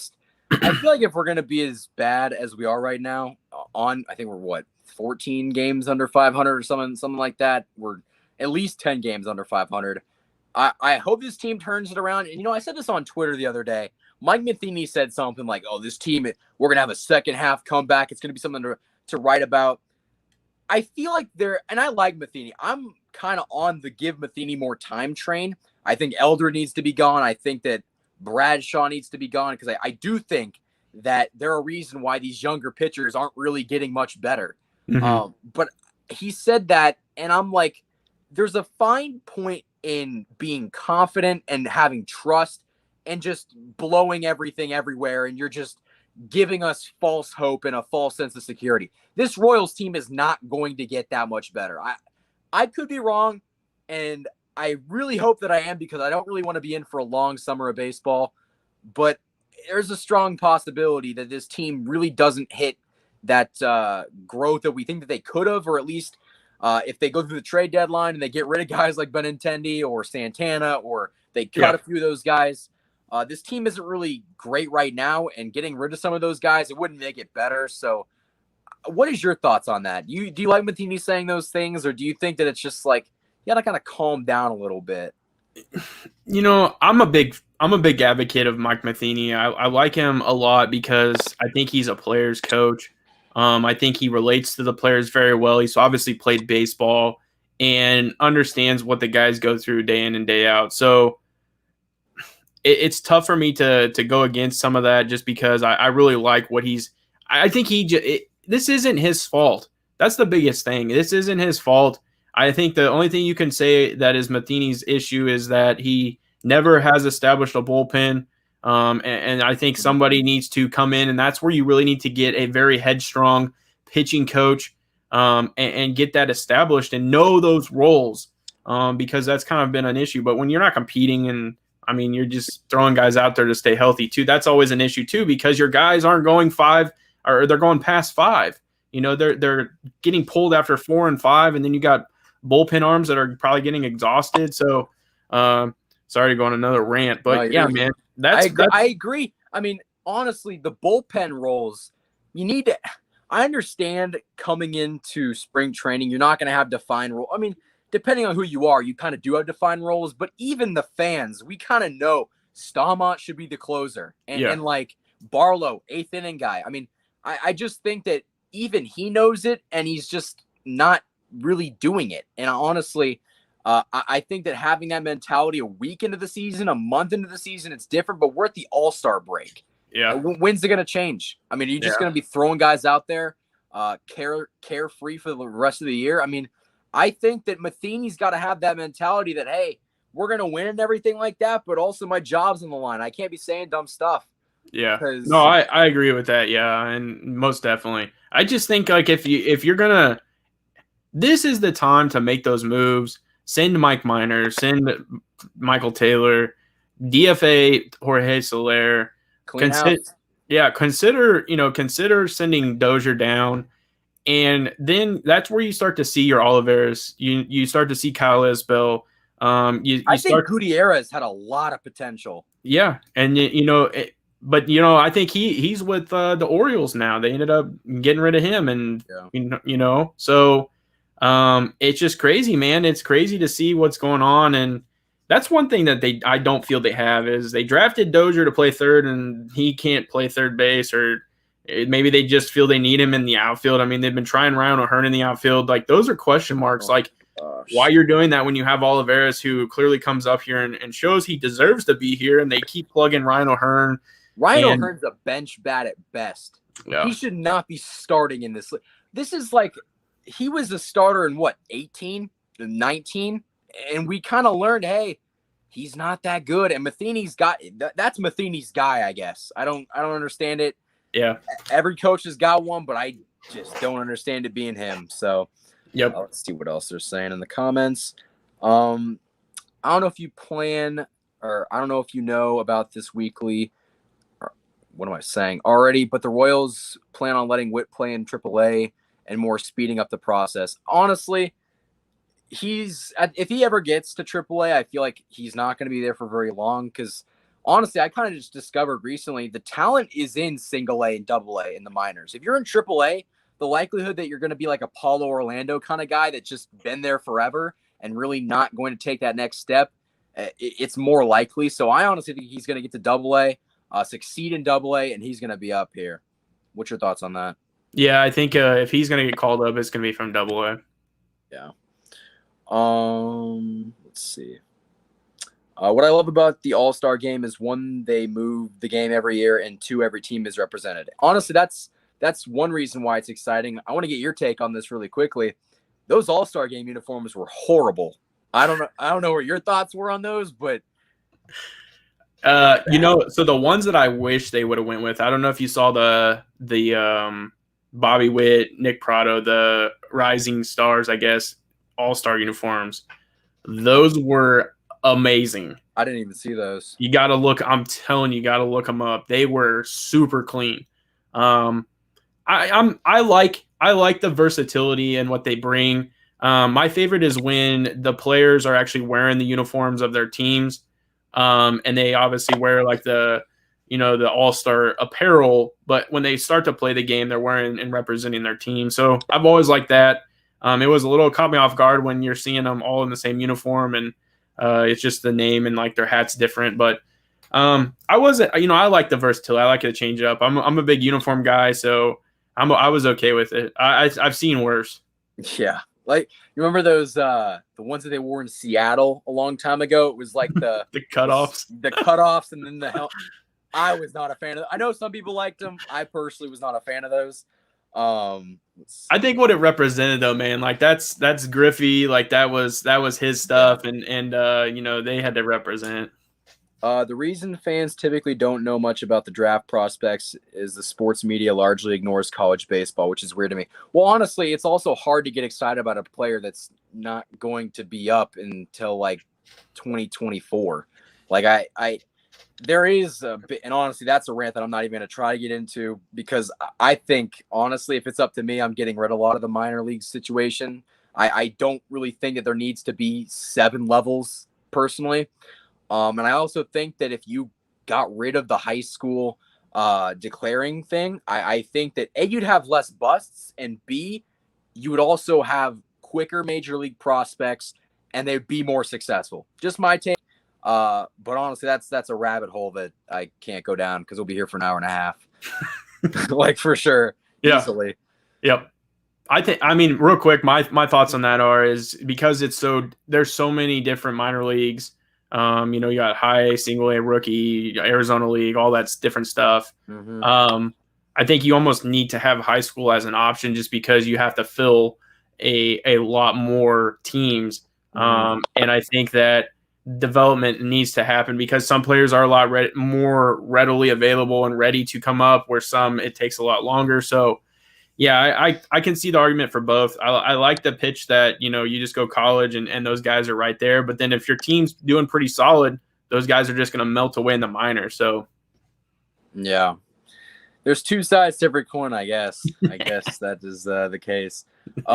like if we're gonna be as bad as we are right now, I think we're 14 games under 500 or something like that. We're at least 10 games under 500. I hope this team turns it around. And I said this on Twitter the other day. Mike Matheny said something like, "Oh, this team, we're gonna have a second half comeback. It's gonna be something to write about." I feel like and I like Matheny. I'm kind of on the give Matheny more time train. I think Elder needs to be gone. I think that Bradshaw needs to be gone, because I do think that they're a reason why these younger pitchers aren't really getting much better. Mm-hmm. But he said that, and I'm like, there's a fine point in being confident and having trust and just blowing everything everywhere, and you're just giving us false hope and a false sense of security. This Royals team is not going to get that much better. I could be wrong, and I really hope that I am, because I don't really want to be in for a long summer of baseball. But there's a strong possibility that this team really doesn't hit that growth that we think that they could have, or at least if they go through the trade deadline and they get rid of guys like Benintendi or Santana, or they cut a few of those guys. This team isn't really great right now, and getting rid of some of those guys, it wouldn't make it better. So what is your thoughts on that? Do you like Matheny saying those things, or do you think that it's just like, you gotta kind of calm down a little bit? I'm a big advocate of Mike Matheny. I like him a lot because I think he's a player's coach. I think he relates to the players very well. He's obviously played baseball and understands what the guys go through day in and day out. So it's tough for me to go against some of that, just because I really like what he's. I think this isn't his fault. That's the biggest thing. This isn't his fault. I think the only thing you can say that is Matheny's issue is that he never has established a bullpen. And I think somebody needs to come in, and that's where you really need to get a very headstrong pitching coach and get that established and know those roles, because that's kind of been an issue. But when you're not competing, and I mean, you're just throwing guys out there to stay healthy too, that's always an issue too, because your guys aren't going 5, or they're going past 5. They're getting pulled after 4 and 5, and then you got bullpen arms that are probably getting exhausted. So sorry to go on another rant, but man, I agree. I mean, honestly, the bullpen roles, you need to. I understand coming into spring training, you're not going to have defined role. I mean, depending on who you are, you kind of do have defined roles, but even the fans, we kind of know Stamont should be the closer, and like Barlow, 8th inning guy. I mean, I just think that even he knows it, and he's just not really doing it. And honestly, I think that having that mentality a week into the season, a month into the season, it's different, but we're at the All-Star break. Yeah. When's it going to change? I mean, are you just going to be throwing guys out there carefree for the rest of the year? I mean, I think that Matheny's got to have that mentality that, hey, we're going to win and everything like that, but also my job's on the line. I can't be saying dumb stuff. Yeah. No, I agree with that. Yeah. And most definitely. I just think, like, if you're going to, this is the time to make those moves. Send Mike Minor, send Michael Taylor, DFA Jorge Soler. Consider sending Dozier down, and then that's where you start to see your Oliveras. You start to see Kyle Isbell. I think Gutierrez had a lot of potential. Yeah, and but I think he's with the Orioles now. They ended up getting rid of him, and so. It's just crazy, man. It's crazy to see what's going on, and that's one thing that I don't feel they have is they drafted Dozier to play third, and he can't play third base, or maybe they just feel they need him in the outfield. I mean, they've been trying Ryan O'Hearn in the outfield. Like, those are question marks. Why you're doing that when you have Oliveras, who clearly comes up here and shows he deserves to be here, and they keep plugging Ryan O'Hearn. O'Hearn's a bench bat at best. Yeah. He should not be starting in this. This is like, he was a starter in 18, 19, and we kind of learned, hey, he's not that good. And that's Matheny's guy, I guess. I don't understand it. Yeah. Every coach has got one, but I just don't understand it being him. So, let's see what else they're saying in the comments. I don't know if you plan, or I don't know if you know about this weekly. What am I saying already? But the Royals plan on letting Witt play in AAA and more speeding up the process. Honestly, if he ever gets to AAA, I feel like he's not going to be there for very long, because honestly, I kind of just discovered recently the talent is in single A and double A in the minors. If you're in AAA, the likelihood that you're going to be like a Paulo Orlando kind of guy that's just been there forever and really not going to take that next step, it's more likely. So I honestly think he's going to get to double A, succeed in double A, and he's going to be up here. What's your thoughts on that? Yeah, I think if he's going to get called up, it's going to be from AA. Yeah. Let's see. What I love about the All-Star game is, one, they move the game every year, and two, every team is represented. Honestly, that's one reason why it's exciting. I want to get your take on this really quickly. Those All-Star game uniforms were horrible. I don't know what your thoughts were on those, but so the ones that I wish they would have went with, I don't know if you saw the Bobby Witt, Nick Prado, the Rising Stars, I guess, All-Star uniforms. Those were amazing. I didn't even see those. You got to look. I'm telling you, got to look them up. They were super clean. I like the versatility and what they bring. My favorite is when the players are actually wearing the uniforms of their teams, and they obviously wear like the All-Star apparel. But when they start to play the game, they're wearing and representing their team. So I've always liked that. It was a little caught me off guard when you're seeing them all in the same uniform, and it's just the name and like their hat's different. But I wasn't, I like the versatility. I like it to change up. I'm a big uniform guy, so I was okay with it. I've seen worse. Yeah. Like, you remember those the ones that they wore in Seattle a long time ago? It was like the the cutoffs. The cutoffs, and then the hell. I was not a fan of I know some people liked them. I personally was not a fan of those. I think what it represented though, man, like that's Griffey, like that was his stuff, and they had to represent. The reason fans typically don't know much about the draft prospects is the sports media largely ignores college baseball, which is weird to me. Well, honestly, it's also hard to get excited about a player that's not going to be up until like 2024. Like there is a bit, and honestly, that's a rant that I'm not even going to try to get into, because I think, honestly, if it's up to me, I'm getting rid of a lot of the minor league situation. I don't really think that there needs to be 7 levels personally. And I also think that if you got rid of the high school declaring thing, I think that A, you'd have less busts, and B, you would also have quicker major league prospects, and they'd be more successful. Just my take. But honestly, that's a rabbit hole that I can't go down, because we'll be here for an hour and a half. Like, for sure. Yeah. Easily. Yep. Real quick, my thoughts on that is because there's so many different minor leagues. You got high, single A, rookie, Arizona League, all that's different stuff. Mm-hmm. I think you almost need to have high school as an option, just because you have to fill a lot more teams. Mm-hmm. And I think that development needs to happen, because some players are a lot more readily available and ready to come up, where some it takes a lot longer. So yeah, I can see the argument for both. I like the pitch that, you just go college and those guys are right there. But then if your team's doing pretty solid, those guys are just going to melt away in the minors. So, yeah, there's 2 sides to every coin, I guess. I guess that is the case.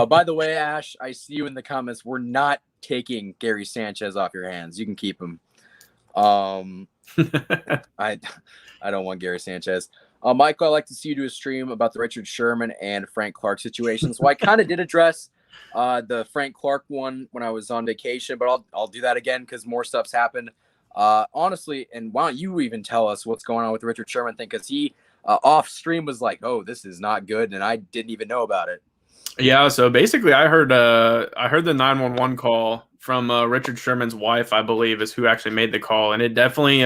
By the way, Ash, I see you in the comments. We're not taking Gary Sanchez off your hands. You can keep him. I don't want Gary Sanchez. Michael, I'd like to see you do a stream about the Richard Sherman and Frank Clark situation. So I kind of did address the Frank Clark one when I was on vacation, but I'll do that again, because more stuff's happened. Honestly, and why don't you even tell us what's going on with the Richard Sherman thing? Because he off stream was like, "Oh, this is not good," and I didn't even know about it. Yeah, so basically, I heard the 911 call from Richard Sherman's wife, I believe, is who actually made the call, and it definitely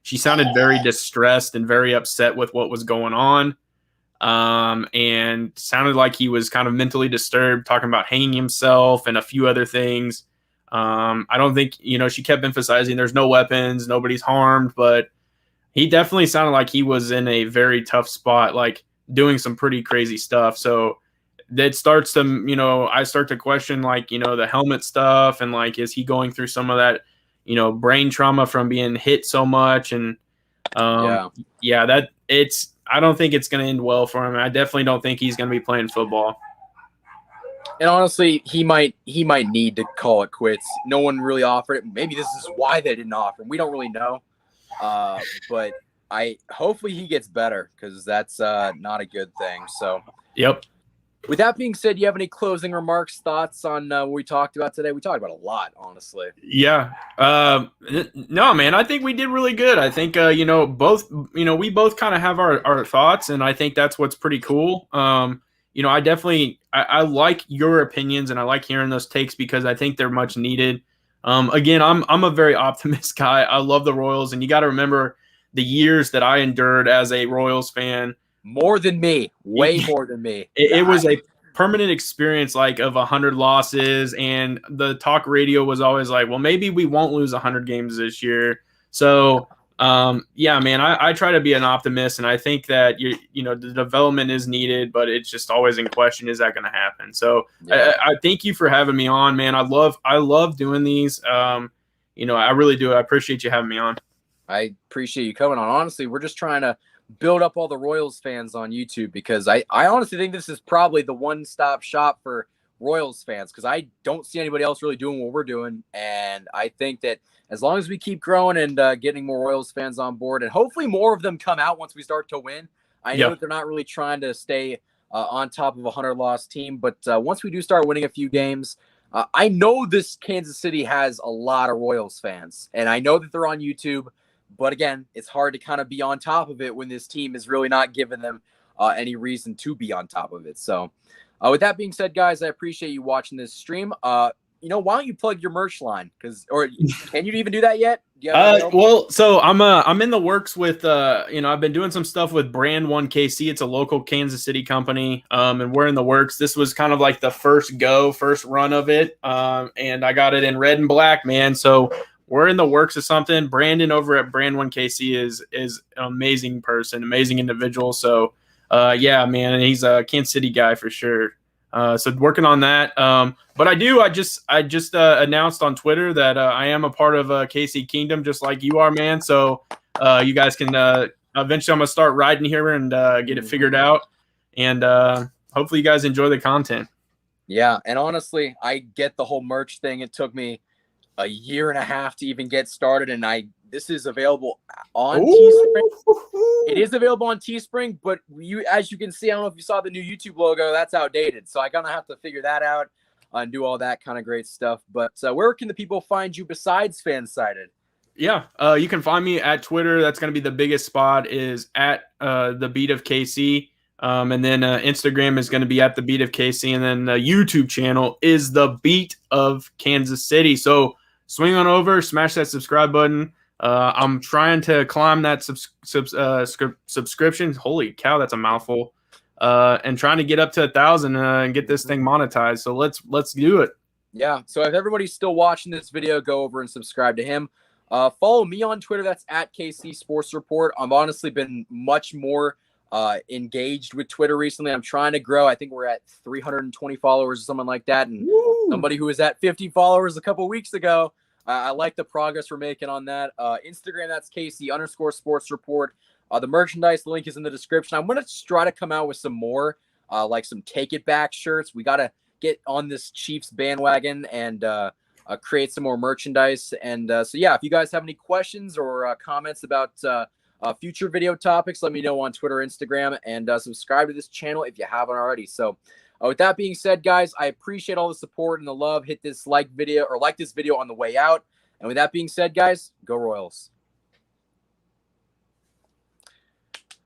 she sounded very distressed and very upset with what was going on, and sounded like he was kind of mentally disturbed, talking about hanging himself and a few other things. I don't think, she kept emphasizing there's no weapons, nobody's harmed, but he definitely sounded like he was in a very tough spot, like doing some pretty crazy stuff. So that starts to, I start to question, like, the helmet stuff, and like, is he going through some of that, brain trauma from being hit so much? And I don't think it's going to end well for him. I definitely don't think he's going to be playing football. And honestly, he might need to call it quits. No one really offered it. Maybe this is why they didn't offer him. We don't really know. But hopefully he gets better, because that's not a good thing. So, yep. With that being said, do you have any closing remarks, thoughts on what we talked about today? We talked about a lot, honestly. Yeah. No, man, I think we did really good. I think, we both kind of have our thoughts, and I think that's what's pretty cool. I like your opinions, and I like hearing those takes, because I think they're much needed. Again, I'm a very optimist guy. I love the Royals, and you got to remember the years that I endured as a Royals fan. More than me, way more than me. It was a permanent experience, like of 100 losses, and the talk radio was always like, well, maybe we won't lose 100 games this year. So yeah, man, I try to be an optimist, and I think that the development is needed, but it's just always in question, is that going to happen? So Yeah. I thank you for having me on, man. I love doing these. I really do. I appreciate you having me on. I appreciate you coming on. Honestly, we're just trying to build up all the Royals fans on YouTube, because I honestly think this is probably the one-stop shop for Royals fans, because I don't see anybody else really doing what we're doing. And I think that as long as we keep growing and getting more Royals fans on board, and hopefully more of them come out once we start to win. I know that they're not really trying to stay on top of a 100-loss team, but once we do start winning a few games, I know this Kansas City has a lot of Royals fans, and I know that they're on YouTube. But again, it's hard to kind of be on top of it when this team is really not giving them any reason to be on top of it. So with that being said, guys, I appreciate you watching this stream. Why don't you plug your merch line? Or can you even do that yet? Well, so I'm in the works with I've been doing some stuff with Brand 1 KC. It's a local Kansas City company, and we're in the works. This was kind of like the first run of it, and I got it in red and black, man. So we're in the works of something. Brandon over at Brand 1 KC is an amazing person, amazing individual. So yeah, man, and he's a Kansas City guy for sure. So working on that. But I just announced on Twitter that I am a part of KC Kingdom, just like you are, man. So you guys can eventually, I'm gonna start riding here and get it figured out, and hopefully you guys enjoy the content. Yeah, and honestly, I get the whole merch thing. It took me a year and a half to even get started, and this is available on Teespring. It is available on Teespring, but as you can see, I don't know if you saw the new YouTube logo, that's outdated. So I kind of have to figure that out and do all that kind of great stuff. But where can the people find you besides Fansided? Yeah, you can find me at Twitter. That's going to be the biggest spot, is at the Beat of KC. And then Instagram is going to be at the Beat of KC. And then the YouTube channel is the Beat of Kansas City. So swing on over, smash that subscribe button. I'm trying to climb that subscription. Holy cow, that's a mouthful. And trying to get up to 1,000 and get this thing monetized. So let's do it. Yeah. So if everybody's still watching this video, go over and subscribe to him. Follow me on Twitter. That's at KC Sports Report. I've honestly been much more engaged with Twitter recently. I'm trying to grow. I think we're at 320 followers or something like that. And somebody who was at 50 followers a couple weeks ago. I like the progress we're making on that. Instagram, that's KC_Sports Report. The merchandise link is in the description. I'm going to try to come out with some more, like some Take It Back shirts. We got to get on this Chiefs bandwagon and create some more merchandise. And so, yeah, if you guys have any questions or comments about future video topics, let me know on Twitter, Instagram, and subscribe to this channel if you haven't already. So with that being said, guys, I appreciate all the support and the love. Hit this like this video on the way out. And with that being said, guys, go Royals.